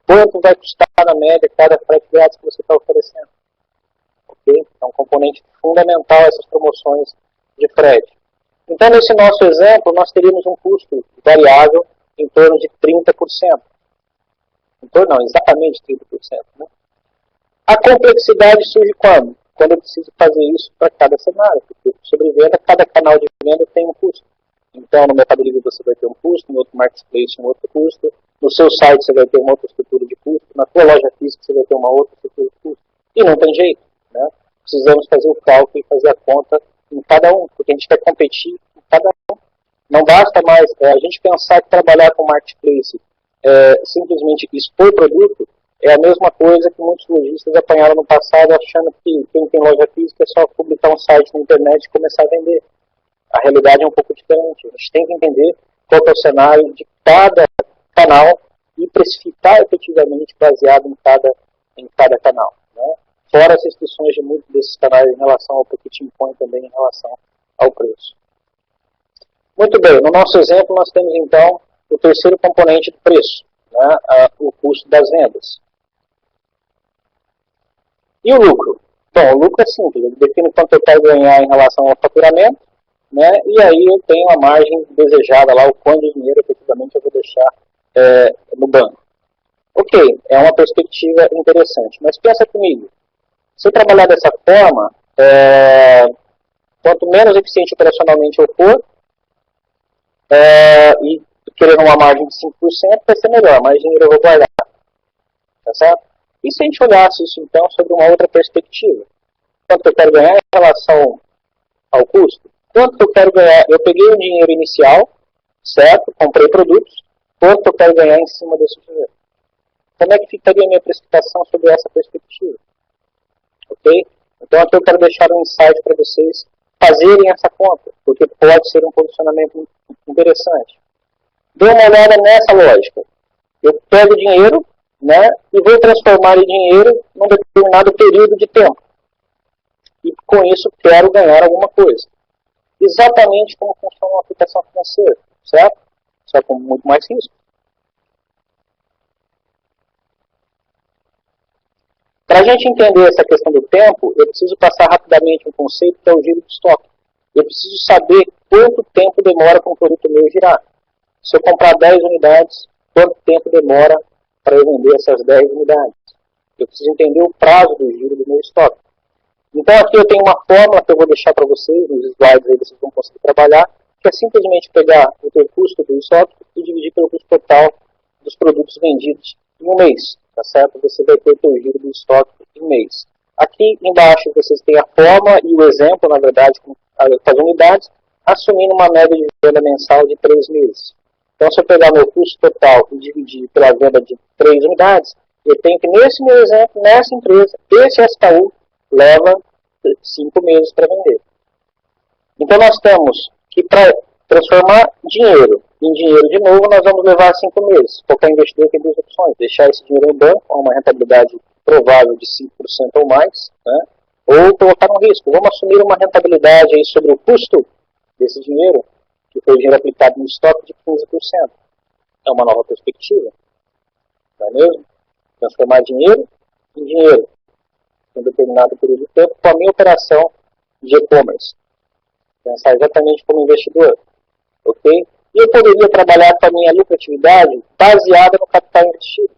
quanto vai custar, na média, cada frete grátis que você está oferecendo? Okay? É um componente fundamental essas promoções de frete. Então, nesse nosso exemplo, nós teríamos um custo variável em torno de 30%. Exatamente 30%. Né? A complexidade surge quando? Quando eu preciso fazer isso para cada cenário, porque sobre venda, cada canal de venda tem um custo. Então, no Mercado Livre você vai ter um custo, no outro Marketplace um outro custo, no seu site você vai ter uma outra estrutura de custo, na sua loja física você vai ter uma outra estrutura de custo. E não tem jeito. Né? Precisamos fazer o cálculo e fazer a conta em cada um, porque a gente quer competir em cada um. Não basta mais a gente pensar que trabalhar com Marketplace simplesmente expor o produto, é a mesma coisa que muitos lojistas apanharam no passado, achando que quem tem loja física é só publicar um site na internet e começar a vender. A realidade é um pouco diferente. A gente tem que entender qual é o cenário de cada canal e precificar efetivamente baseado em cada canal. Né? Fora as restrições de muitos desses canais em relação ao pocket point também em relação ao preço. Muito bem, no nosso exemplo nós temos então o terceiro componente do preço, né? O custo das vendas. E o lucro? Bom, o lucro é simples, ele define quanto eu quero ganhar em relação ao faturamento, né? E aí eu tenho a margem desejada lá, o quanto de dinheiro efetivamente eu vou deixar no banco. Ok, é uma perspectiva interessante, mas pensa comigo, se eu trabalhar dessa forma, quanto menos eficiente operacionalmente eu for, e querendo uma margem de 5%, vai ser melhor, mais dinheiro eu vou guardar. Tá certo? E se a gente olhasse isso, então, sobre uma outra perspectiva? Quanto eu quero ganhar em relação ao custo? Quanto eu quero ganhar? Eu peguei o dinheiro inicial, certo? Comprei produtos. Quanto eu quero ganhar em cima desse dinheiro? Como é que ficaria a minha precificação sobre essa perspectiva? Ok? Então, aqui eu quero deixar um insight para vocês fazerem essa conta, porque pode ser um posicionamento interessante. Dê uma olhada nessa lógica. Eu pego dinheiro, né, e vou transformar em dinheiro num determinado período de tempo. E com isso quero ganhar alguma coisa. Exatamente como funciona uma aplicação financeira, certo? Só com muito mais risco. Para a gente entender essa questão do tempo, eu preciso passar rapidamente um conceito que é o giro de estoque. Eu preciso saber quanto tempo demora para um produto meu girar. Se eu comprar 10 unidades, quanto tempo demora para eu vender essas 10 unidades? Eu preciso entender o prazo do giro do meu estoque. Então aqui eu tenho uma fórmula que eu vou deixar para vocês, nos slides aí vocês vão conseguir trabalhar, que é simplesmente pegar o teu custo do estoque e dividir pelo custo total dos produtos vendidos em um mês. Tá certo? Você vai ter o teu giro do estoque em mês. Aqui embaixo vocês têm a fórmula e o exemplo, na verdade, com as unidades. assumindo uma média de venda mensal de 3 meses. Então, se eu pegar meu custo total e dividir pela venda de 3 unidades, eu tenho que, nesse meu exemplo, nessa empresa, esse SKU leva 5 meses para vender. Então, nós temos que, para transformar dinheiro em dinheiro de novo, nós vamos levar 5 meses. Qualquer investidor tem duas opções: deixar esse dinheiro no banco, com uma rentabilidade provável de 5% ou mais, né? Ou colocar no risco. Vamos assumir uma rentabilidade aí sobre o custo desse dinheiro, que foi o dinheiro aplicado no estoque, de 15%. É uma nova perspectiva, não é mesmo? Transformar dinheiro em dinheiro, em um determinado período de tempo, com a minha operação de e-commerce. Pensar exatamente como investidor, ok? E eu poderia trabalhar com a minha lucratividade baseada no capital investido.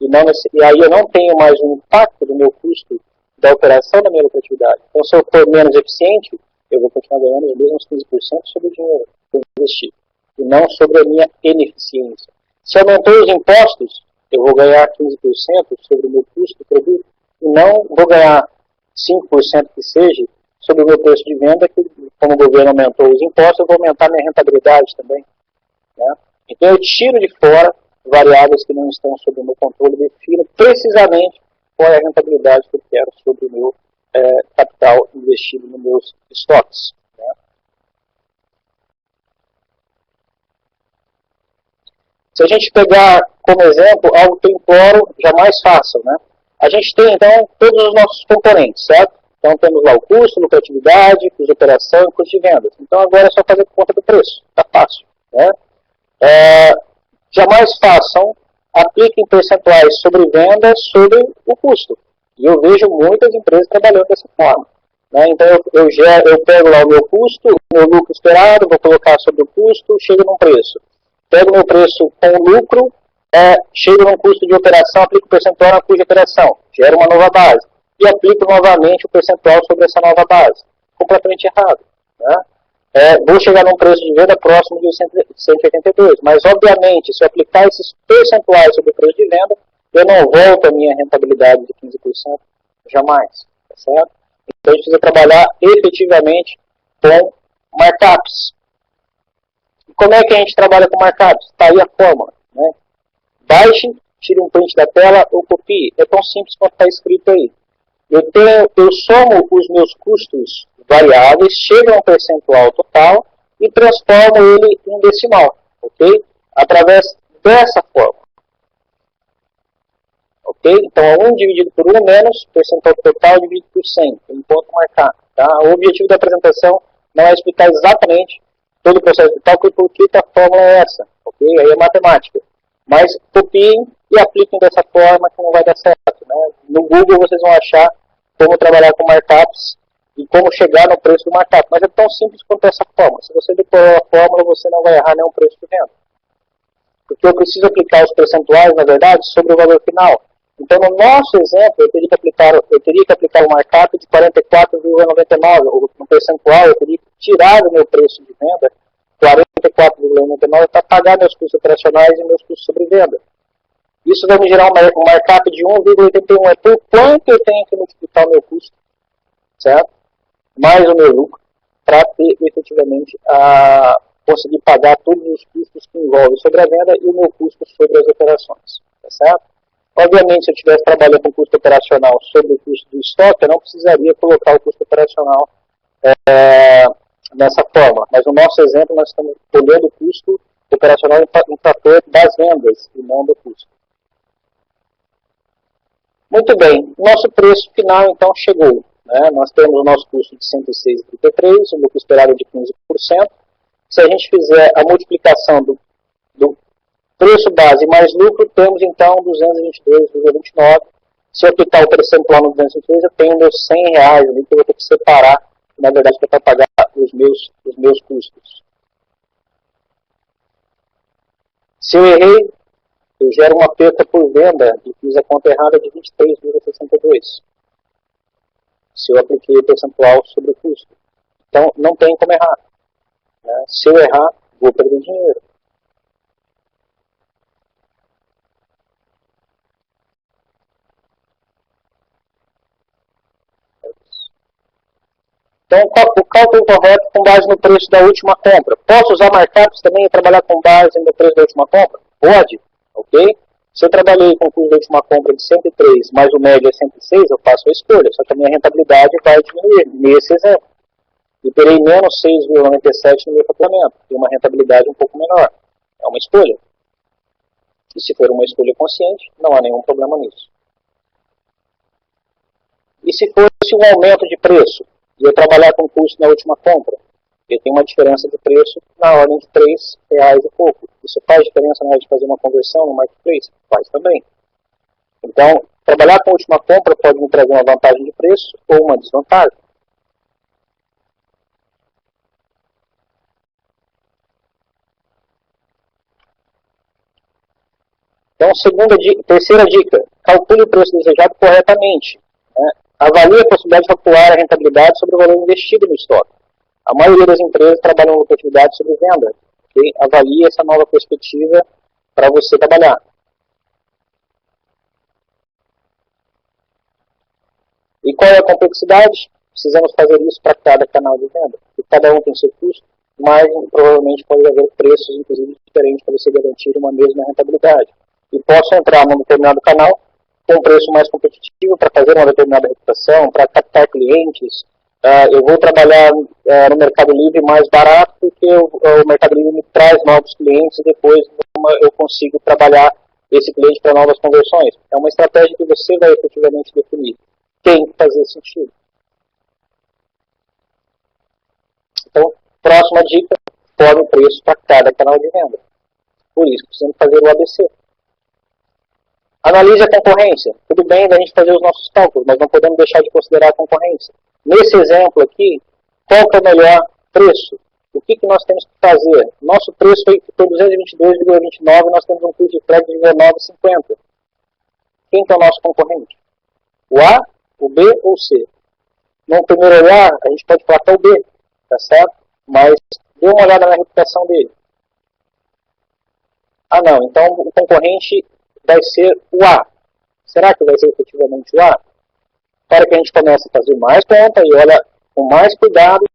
E aí eu não tenho mais um impacto do meu custo da operação da minha lucratividade. Então, se eu for menos eficiente, eu vou continuar ganhando os mesmos 15% sobre o dinheiro que eu investi, e não sobre a minha ineficiência. Se aumentou os impostos, eu vou ganhar 15% sobre o meu custo do produto, e não vou ganhar 5% que seja sobre o meu preço de venda, que como o governo aumentou os impostos, eu vou aumentar a minha rentabilidade também, né? Então, eu tiro de fora variáveis que não estão sob o meu controle, defino precisamente qual é a rentabilidade que eu quero sobre o meu capital investido nos meus estoques, né? Se a gente pegar como exemplo algo que eu imploro jamais façam, né? A gente tem, então, todos os nossos componentes, certo? Então, temos lá o custo, lucratividade, custo de operação e custo de vendas. Então, agora é só fazer conta do preço. Está fácil, né? Jamais façam, apliquem percentuais sobre venda sobre o custo. E eu vejo muitas empresas trabalhando dessa forma, né? Então, eu pego lá o meu custo, o meu lucro esperado, vou colocar sobre o custo, chego num preço. Pego o meu preço com o lucro, chego num custo de operação, aplico o percentual na custo de operação, gero uma nova base. E aplico novamente o percentual sobre essa nova base. Completamente errado, né? Vou chegar num preço de venda próximo de 182. Mas, obviamente, se eu aplicar esses percentuais sobre o preço de venda, eu não volto à minha rentabilidade de 15%, jamais. Tá certo? Então, a gente precisa trabalhar efetivamente com markups. E como é que a gente trabalha com markups? Está aí a fórmula, né? Baixe, tire um print da tela ou copie. É tão simples quanto está escrito aí. Eu somo os meus custos variáveis, chego a um percentual total e transformo ele em decimal, ok? Através dessa fórmula, ok? Então, 1 dividido por 1 menos percentual total dividido por 100, um ponto marcado, tá? O objetivo da apresentação não é explicar exatamente todo o processo de cálculo, porque a fórmula é essa, ok? Aí é matemática. Mas copiem e apliquem dessa forma que não vai dar certo, né? No Google vocês vão achar como trabalhar com markups e como chegar no preço do markup. Mas é tão simples quanto essa fórmula. Se você decorar a fórmula, você não vai errar nenhum preço de venda. Porque eu preciso aplicar os percentuais, na verdade, sobre o valor final. Então, no nosso exemplo, eu teria que aplicar o markup de 44,99, ou no percentual, eu teria que tirar do meu preço de venda 44,99 para pagar meus custos operacionais e meus custos sobre venda. Isso vai me gerar um markup de 1,81. É por quanto eu tenho que multiplicar o meu custo, certo? Mais o meu lucro, para ter efetivamente conseguir pagar todos os custos que envolvem sobre a venda e o meu custo sobre as operações, tá certo? Obviamente, se eu estivesse trabalhando com custo operacional sobre o custo do estoque, eu não precisaria colocar o custo operacional nessa forma. Mas no nosso exemplo, nós estamos olhando o custo operacional em fator das vendas e não do custo. Muito bem, nosso preço final então chegou, né? Nós temos o nosso custo de 106,33, o lucro esperado de 15%. Se a gente fizer a multiplicação do preço base mais lucro, temos então 222,29. Se eu aplicar o percentual no 223, eu tenho meus R$100 ali que eu vou ter que separar, na verdade, para pagar os meus custos. Se eu errei, eu gero uma perda por venda e fiz a conta errada de 23,62. Se eu apliquei o percentual sobre o custo. Então, não tem como errar, né? Se eu errar, vou perder dinheiro. Então, o cálculo correto com base no preço da última compra. Posso usar markups também e trabalhar com base no preço da última compra? Pode, ok? Se eu trabalhei com o custo da última compra de 103, mas o médio é 106, eu faço a escolha. Só que a minha rentabilidade vai diminuir, nesse exemplo. E terei menos 6,97 no meu faturamento. E uma rentabilidade um pouco menor. É uma escolha. E se for uma escolha consciente, não há nenhum problema nisso. E se fosse um aumento de preço, e eu trabalhar com custo na última compra, eu tenho uma diferença de preço na ordem de R$3 e pouco. Isso faz diferença na hora de fazer uma conversão no marketplace? Faz também. Então, trabalhar com a última compra pode me trazer uma vantagem de preço ou uma desvantagem. Então, terceira dica, calcule o preço desejado corretamente. Né? Avalie a possibilidade de calcular a rentabilidade sobre o valor investido no estoque. A maioria das empresas trabalham com lucratividade sobre venda. Okay? Avalie essa nova perspectiva para você trabalhar. E qual é a complexidade? Precisamos fazer isso para cada canal de venda. E cada um tem seu custo, mas provavelmente pode haver preços, inclusive, diferentes para você garantir uma mesma rentabilidade. E posso entrar num determinado canal com um preço mais competitivo para fazer uma determinada reputação, para captar clientes. Eu vou trabalhar no Mercado Livre mais barato porque o Mercado Livre me traz novos clientes e depois eu consigo trabalhar esse cliente para novas conversões. É uma estratégia que você vai efetivamente definir. Tem que fazer sentido. Então, próxima dica, forme o preço para cada canal de venda. Por isso, precisamos fazer o ABC. Analise a concorrência. Tudo bem da gente fazer os nossos cálculos, mas não podemos deixar de considerar a concorrência. Nesse exemplo aqui, qual que é o melhor preço? O que nós temos que fazer? Nosso preço foi 222,29 e nós temos um custo de frete de 19,50. Quem que é o nosso concorrente? O A, o B ou o C? No primeiro olhar, a gente pode falar que é o B, tá certo? Mas dê uma olhada na reputação dele. Ah não, então o concorrente vai ser o A. Será que vai ser efetivamente o A? Para que a gente comece a fazer mais conta e olha com mais cuidado,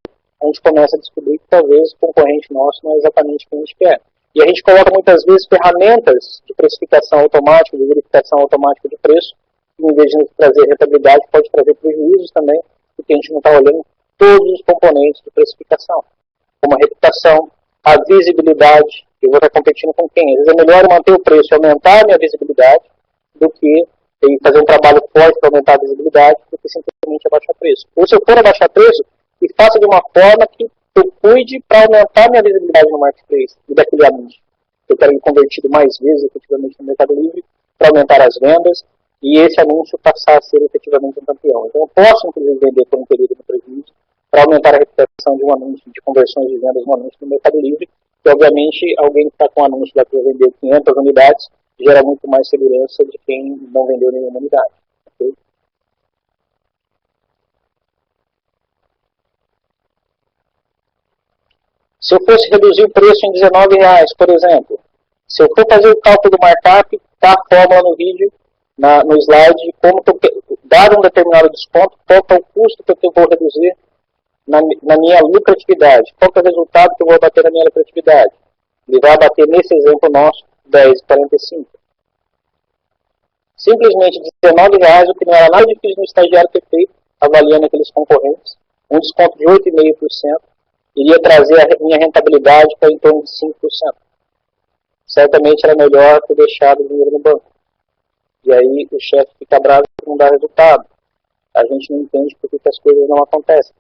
a gente começa a descobrir que talvez o concorrente nosso não é exatamente o que a gente quer. E a gente coloca muitas vezes ferramentas de precificação automática, de verificação automática de preço, que em vez de trazer rentabilidade, pode trazer prejuízos também, porque a gente não está olhando todos os componentes de precificação, como a reputação, a visibilidade. Eu vou estar competindo com quem? Às vezes é melhor manter o preço e aumentar a minha visibilidade do que fazer um trabalho forte para aumentar a visibilidade do que simplesmente abaixar preço. Ou se eu for abaixar preço, que faça de uma forma que eu cuide para aumentar a minha visibilidade no marketplace e daquele anúncio. Eu quero ir convertido mais vezes efetivamente no Mercado Livre para aumentar as vendas e esse anúncio passar a ser efetivamente um campeão. Então eu posso inclusive vender por um período de prejuízo para aumentar a reputação de um anúncio, de conversões de vendas no anúncio no Mercado Livre. E, obviamente, alguém que está com um anúncio lá que vendeu 500 unidades gera muito mais segurança de quem não vendeu nenhuma unidade. Okay? Se eu fosse reduzir o preço em R$19, por exemplo, se eu for fazer o cálculo do markup, está a fórmula no vídeo, no slide, como dado um determinado desconto, qual é o custo que eu vou reduzir na minha lucratividade. Qual é o resultado que eu vou bater na minha lucratividade? Ele vai bater, nesse exemplo nosso, R$10,45. Simplesmente R$19, o que não era nada difícil no estagiário ter feito, avaliando aqueles concorrentes. Um desconto de 8,5% iria trazer a minha rentabilidade para em torno de 5%. Certamente era melhor ter deixado o dinheiro no banco. E aí o chefe fica bravo e não dá resultado. A gente não entende por que as coisas não acontecem.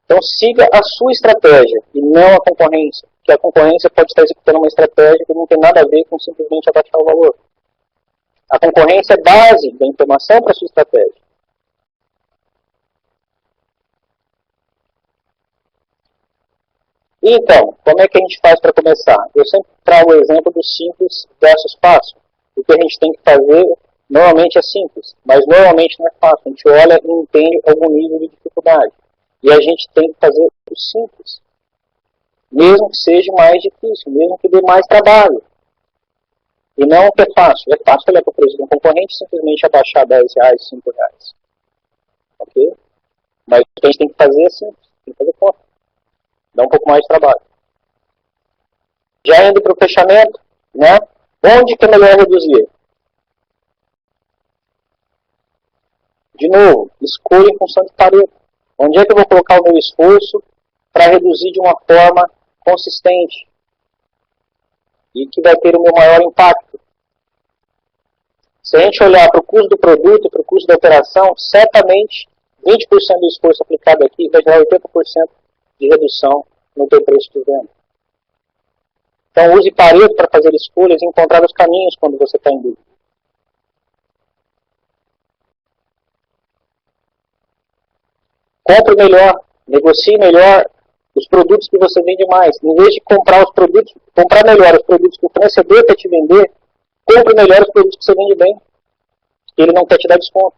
Então siga a sua estratégia e não a concorrência. Que a concorrência pode estar executando uma estratégia que não tem nada a ver com simplesmente abaixar o valor. A concorrência é base da informação para a sua estratégia. E então, como é que a gente faz para começar? Eu sempre trago o exemplo do simples versus fácil. O que a gente tem que fazer normalmente é simples, mas normalmente não é fácil. A gente olha e entende algum nível de dificuldade. E a gente tem que fazer o simples. Mesmo que seja mais difícil, mesmo que dê mais trabalho. E não o que é fácil. É fácil olhar para o preço de um concorrente e simplesmente abaixar R$10, R$5. Ok? fazer assim, tem que fazer conta. Dá um pouco mais de trabalho. Já indo para o fechamento, né? Onde que é melhor reduzir? De novo, escolha em função de Pareto. Onde é que eu vou colocar o meu esforço para reduzir de uma forma consistente e que vai ter o meu maior impacto? Se a gente olhar para o custo do produto, para o custo da operação, certamente 20% do esforço aplicado aqui vai gerar 80% de redução no teu preço de venda. Então use Pareto para fazer escolhas e encontrar os caminhos quando você está em dúvida. Compre melhor, negocie melhor os produtos que você vende mais. Em vez de comprar os produtos, comprar melhor os produtos que o fornecedor quer te vender, compre melhor os produtos que você vende bem. Ele não quer te dar desconto.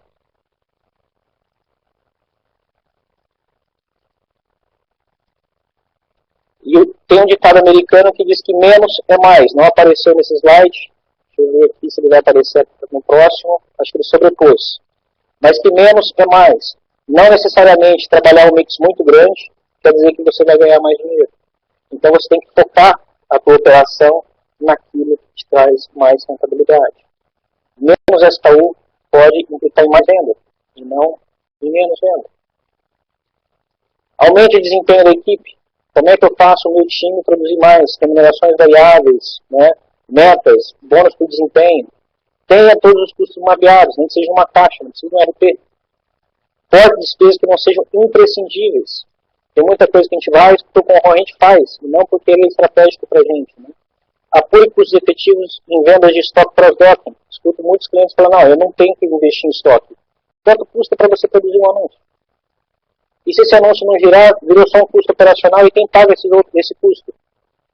E tem um ditado americano que diz que menos é mais. Não apareceu nesse slide. Deixa eu ver aqui se ele vai aparecer no próximo. Acho que ele sobrepôs. Mas que menos é mais. Não necessariamente trabalhar um mix muito grande quer dizer que você vai ganhar mais dinheiro. Então você tem que focar a tua operação naquilo que te traz mais rentabilidade. Menos SKU pode implicar em mais venda e não em menos venda. Aumente o desempenho da equipe. Como é que eu faço o meu time produzir mais? Remunerações variáveis, né? Metas, bônus por desempenho. Tenha todos os custos mapeados, nem que seja uma taxa, não precisa de um RP. Corte despesas que não sejam imprescindíveis. Tem muita coisa que a gente vai, que o concorrente faz, e não porque ele é estratégico para a gente. Né? Apure custos efetivos em vendas de estoque cross-docking. Escuto muitos clientes falando, não, eu não tenho que investir em estoque. Quanto custa para você produzir um anúncio? E se esse anúncio não girar, virou só um custo operacional e quem paga esse custo?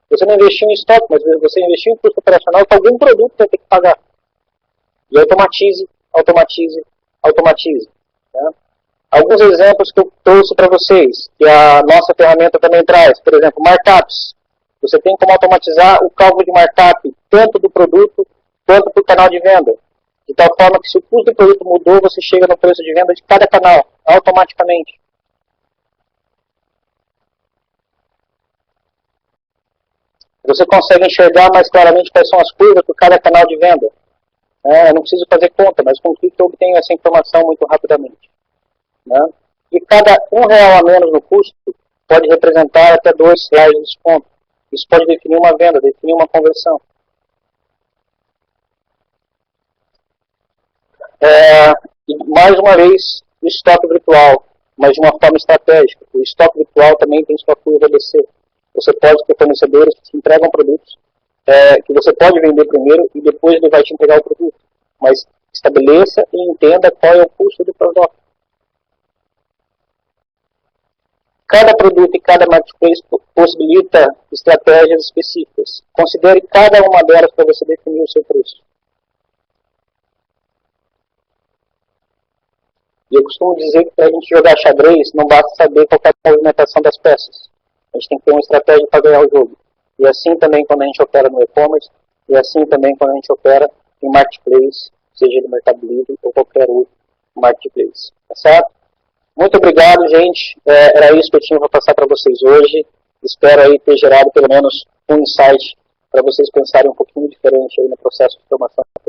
Você não investiu em estoque, mas você investiu em custo operacional que algum produto vai ter que pagar. E automatize, automatize, automatize. Tá? Alguns exemplos que eu trouxe para vocês, que a nossa ferramenta também traz. Por exemplo, markups. Você tem como automatizar o cálculo de markup, tanto do produto quanto para o canal de venda. De tal forma que se o custo do produto mudou, você chega no preço de venda de cada canal, automaticamente. Você consegue enxergar mais claramente quais são as curvas por cada canal de venda. Eu não preciso fazer conta, mas com o clique eu obtenho essa informação muito rapidamente. Né? E cada R$1 a menos no custo pode representar até R$2 de desconto. Isso pode definir uma venda, definir uma conversão. E mais uma vez, o estoque virtual, mas de uma forma estratégica. O estoque virtual também tem sua curva ABC. Você pode ter fornecedores que te entregam produtos que você pode vender primeiro e depois ele vai te entregar o produto. Mas estabeleça e entenda qual é o custo do produto. Cada produto e cada marketplace possibilita estratégias específicas. Considere cada uma delas para você definir o seu preço. E eu costumo dizer que para a gente jogar xadrez, não basta saber qual é a movimentação das peças. A gente tem que ter uma estratégia para ganhar o jogo. E assim também quando a gente opera no e-commerce, e assim também quando a gente opera em marketplace, seja no Mercado Livre ou qualquer outro marketplace. Tá certo? Muito obrigado, gente. Era isso que eu tinha para passar para vocês hoje. Espero aí ter gerado pelo menos um insight para vocês pensarem um pouquinho diferente aí no processo de formação da